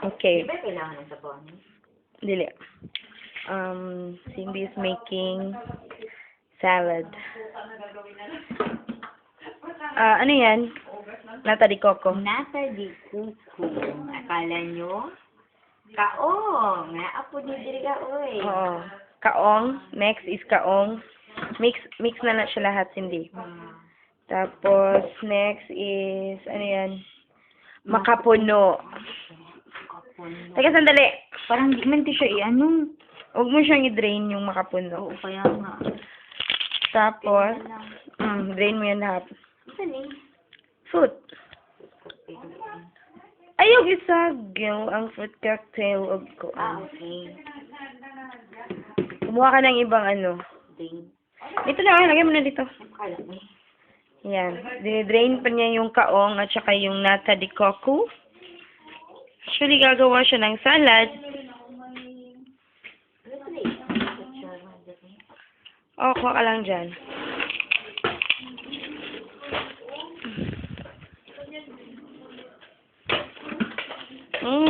Okay. Di ba kailangan ng sabon? Dili. Cindy is making salad. Ano yan? Nata di coco. Nata di kuko. Akala nyo? Kaong. Apo ni diri ka, oy. Oo. Kaong. Next is kaong. Mix na siya lahat, Cindy. Tapos, next is, ano yan? Makapuno. Teka, sandali. Parang di man ti siya ano. Huwag mo siyang i-drain yung makapuno. Oo, kaya nga. Tapos, drain mo yan lahat. Saan eh? Fruit. Ayog isagyo ang fruit cocktail og ko. Okay. Kumuha ka ng ibang ano. Ding. Dito na, lagyan mo na dito. Akala mo. Yan. Dinidrain pa niya yung kaong at saka yung nata de coco. Actually, gagawa siya ng salad. Oh, kuha ka lang dyan.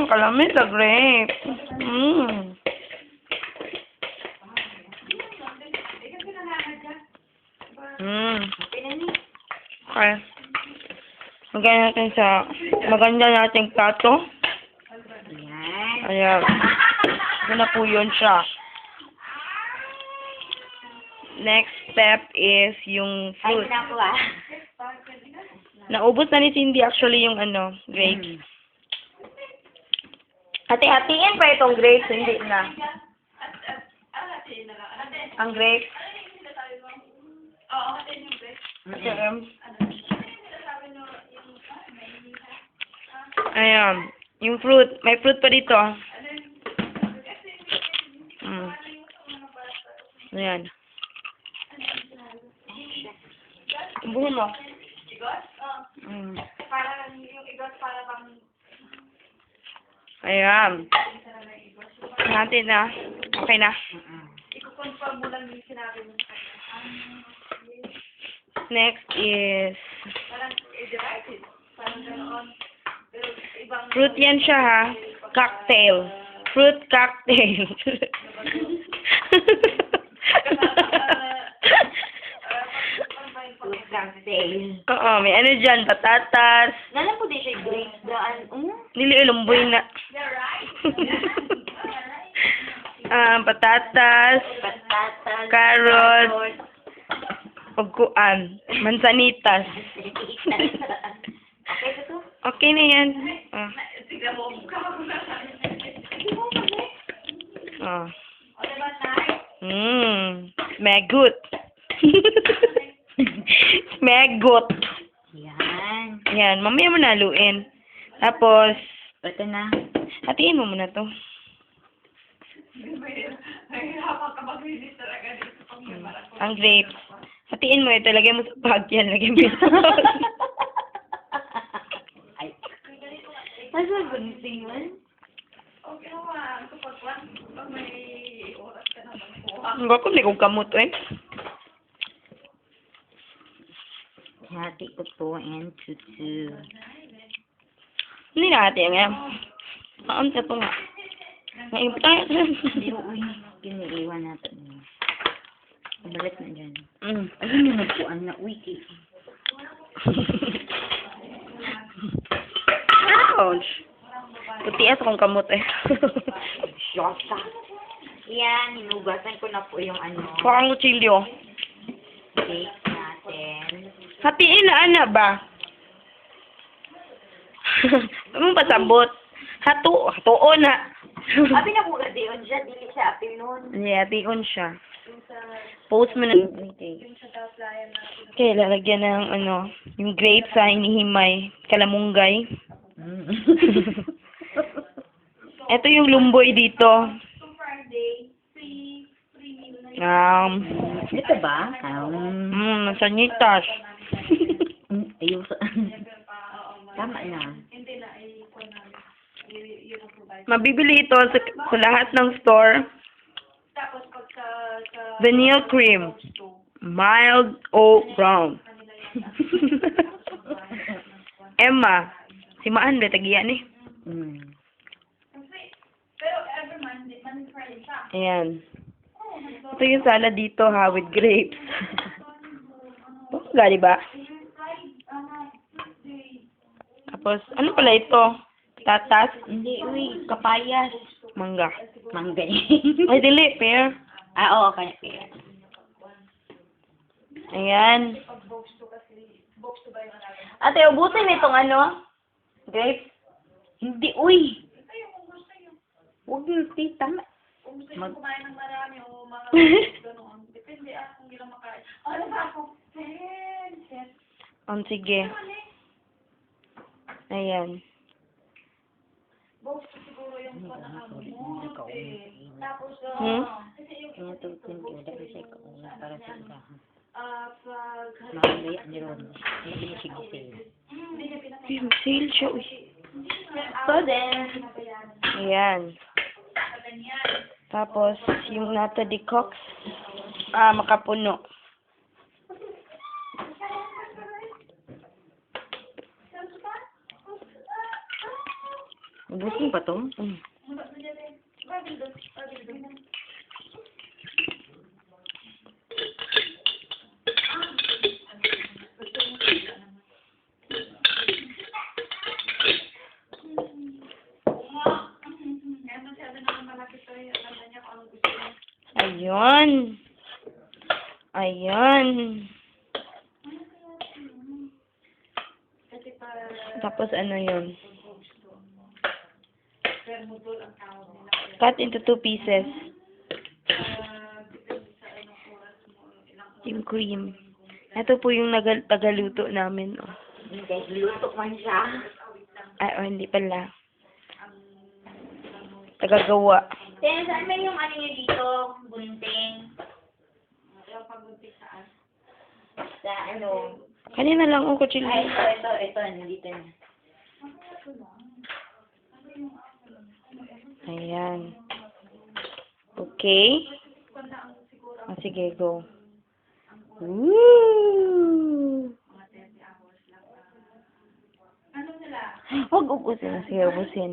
Kalamit sa grape. Okay. Maganda nating plato. Yan. Ayan. Ito na po yun siya. Next step is yung Ay, fruit. na ako ah. Naubos na ni Cindy actually yung ano, grapes. Hati-hatiin pa itong grapes, hindi na. Ang grapes. Ayan. Yung fruit. May fruit pa dito. Ayan. Buhin mo. Ayan. Natin na. Okay na. Next is fruit yan siya ha. Cocktail. Fruit cocktail. Fruit cocktail. Oo, may ano dyan. Patatas. Nalang po din siya grapes daan. Dili lumboy na. Patatas. Patatas. Carrot. Pagkuan. Mansanitas. Okay ba to? Okay na yan. Smagot. Smagot. Yan. Yan, mamaya mo naluin. Tapos, Ito na. hatiin mo muna to. Ang grapes. Hatiin mo ito, lagyan mo sa bag yan, lagyan mo ito. Ay. Masa gunising yun? Ang gako, may kong kamot eh. Hati ko po and tutu. Hindi na hati nga. Maunta to nga. Ngayon tayo. Hindi ko kiniiwan natin. Balik na dyan. Mm. Ayun yung nagpuan na wiki. Ouch! Putias akong kamot eh. Shoka. Yan, hinugasan ko na po yung ano. Parang kutsilyo. Cake natin. Hatiin na ana ba? Anong pasabot? Hatuon na. Abi na po gadiyon siya, dili siya apil nun. Yeah, hatuon siya. Post mo na. Okay, lalagyan ng ano, yung grapes sa inihimay. Kalamunggay. Ito yung lumboy dito. Ito ba? Sanitas. Ayun sa... Tama na. Mabibili ito sa lahat ng store. Vanilla cream. Mild oat brown. Emma. Si Maan, tagiyan eh. Ayan. Ito yung salad dito ha, with grapes. Bongga, diba? Tapos, ano pala ito? Tatas? Hindi, uy, kapayas. Mangga. Mangga. Ay, dili, pear. Oo, kaya. Ayan. Ate, ubusin itong ano? Grapes? Hindi, uy. Huwag yung tita. Sige. Ayan. Hmm? Sale siya, uy. So then, Ayan. Tapos, yung nata de cox, makapuno. ubusin pa to? Mm. Ayun. Ayan. Tapos ano yun? Cut into 2 pieces. Yung cream. Ito po yung tagaluto namin. Oh. Luto man siya. Ay, hindi pala. Tagagawa. Then, saan ba yung ano niya dito? Gunting. Sa ano? Kanina lang ako chill. Ay, ito. Nandito na. Ayan. Okay. Sige, go. Woo! Huwag ubusin. Sige, ubusin.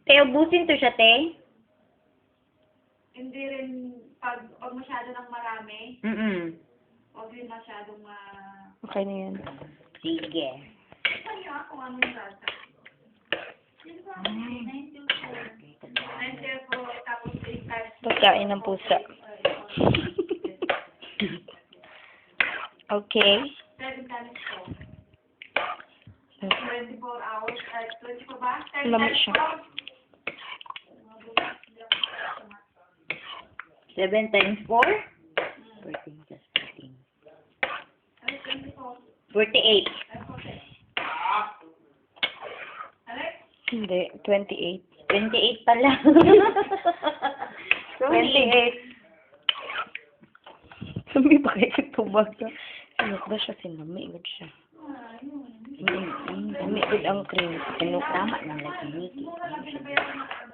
Te, ubusin to siya, te? Hindi rin pag masyado ng marami, huwag rin masyadong Okay na yan. Sige. Saan nyo kung ano yung lasa? Nandiyan po, tapos 3 times. Pagkain ng pusa. Okay. 7 times po. 24 hours. 24 ba? 10 Lamig times siya. po. 7 times 4? 14 plus 14. 48. Hindi, 28. 28 pala. 28. Sabi ba kayo tubag ka? Sinok ba siya? Sinamigod siya. Sinamigod ang cream. Sinok. Tama ng lagi, Nikki.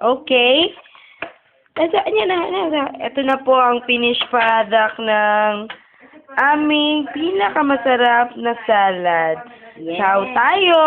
Okay. Ito na po ang finished product ng aming pinakamasarap na salad. Yes. Ciao tayo!